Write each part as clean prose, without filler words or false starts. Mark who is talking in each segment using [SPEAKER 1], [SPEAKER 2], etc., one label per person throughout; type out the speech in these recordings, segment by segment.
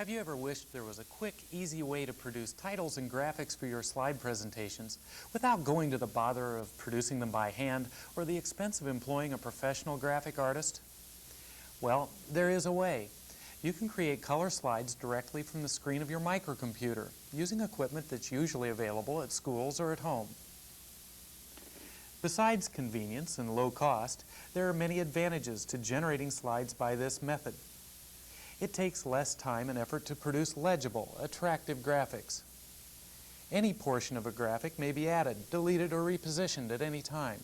[SPEAKER 1] Have you ever wished there was a quick, easy way to produce titles and graphics for your slide presentations without going to the bother of producing them by hand or the expense of employing a professional graphic artist? Well, there is a way. You can create color slides directly from the screen of your microcomputer using equipment that's usually available at schools or at home. Besides convenience and low cost, there are many advantages to generating slides by this method. It takes less time and effort to produce legible, attractive graphics. Any portion of a graphic may be added, deleted, or repositioned at any time.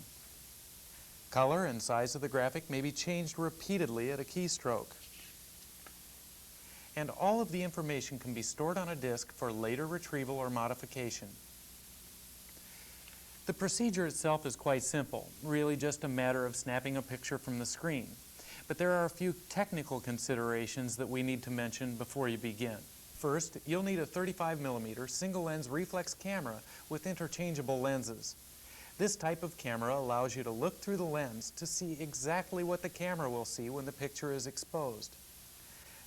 [SPEAKER 1] Color and size of the graphic may be changed repeatedly at a keystroke. And all of the information can be stored on a disk for later retrieval or modification. The procedure itself is quite simple, really just a matter of snapping a picture from the screen. But there are a few technical considerations that we need to mention before you begin. First, you'll need a 35mm single-lens reflex camera with interchangeable lenses. This type of camera allows you to look through the lens to see exactly what the camera will see when the picture is exposed.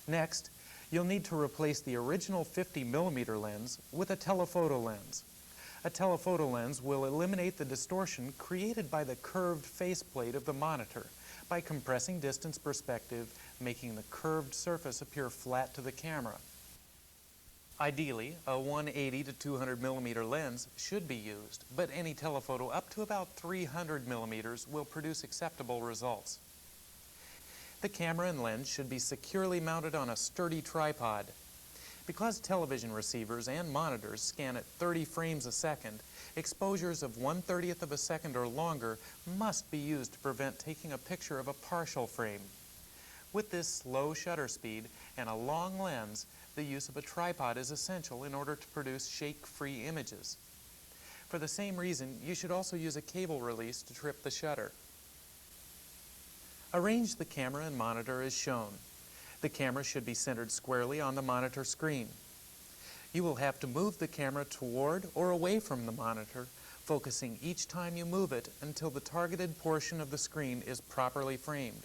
[SPEAKER 1] Next, you'll need to replace the original 50mm lens with a telephoto lens. A telephoto lens will eliminate the distortion created by the curved faceplate of the monitor by compressing distance perspective, making the curved surface appear flat to the camera. Ideally, a 180 to 200mm lens should be used, but any telephoto up to about 300mm will produce acceptable results. The camera and lens should be securely mounted on a sturdy tripod. Because television receivers and monitors scan at 30 frames a second, exposures of 1/30th of a second or longer must be used to prevent taking a picture of a partial frame. With this slow shutter speed and a long lens, the use of a tripod is essential in order to produce shake-free images. For the same reason, you should also use a cable release to trip the shutter. Arrange the camera and monitor as shown. The camera should be centered squarely on the monitor screen. You will have to move the camera toward or away from the monitor, focusing each time you move it until the targeted portion of the screen is properly framed.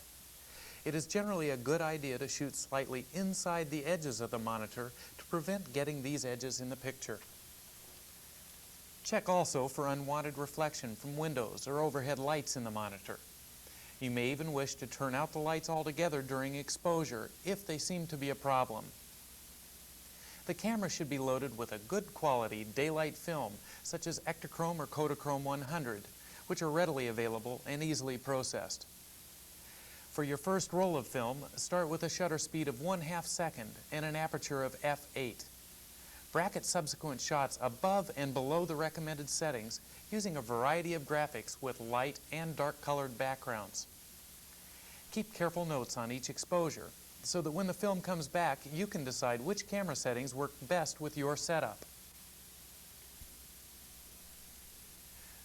[SPEAKER 1] It is generally a good idea to shoot slightly inside the edges of the monitor to prevent getting these edges in the picture. Check also for unwanted reflection from windows or overhead lights in the monitor. You may even wish to turn out the lights altogether during exposure if they seem to be a problem. The camera should be loaded with a good quality daylight film such as Ektachrome or Kodachrome 100, which are readily available and easily processed. For your first roll of film, start with a shutter speed of 1/2 second and an aperture of f8. Bracket subsequent shots above and below the recommended settings using a variety of graphics with light and dark colored backgrounds. Keep careful notes on each exposure so that when the film comes back, you can decide which camera settings work best with your setup.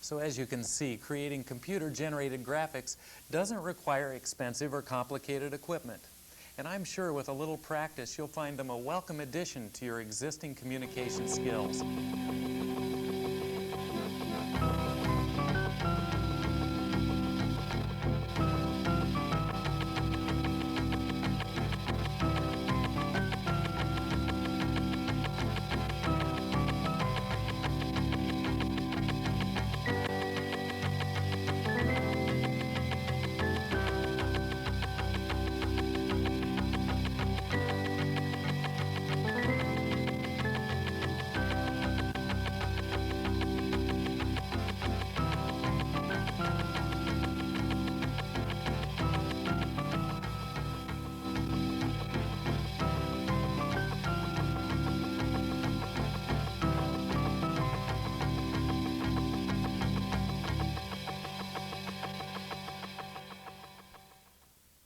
[SPEAKER 1] So as you can see, creating computer-generated graphics doesn't require expensive or complicated equipment. And I'm sure with a little practice, you'll find them a welcome addition to your existing communication skills.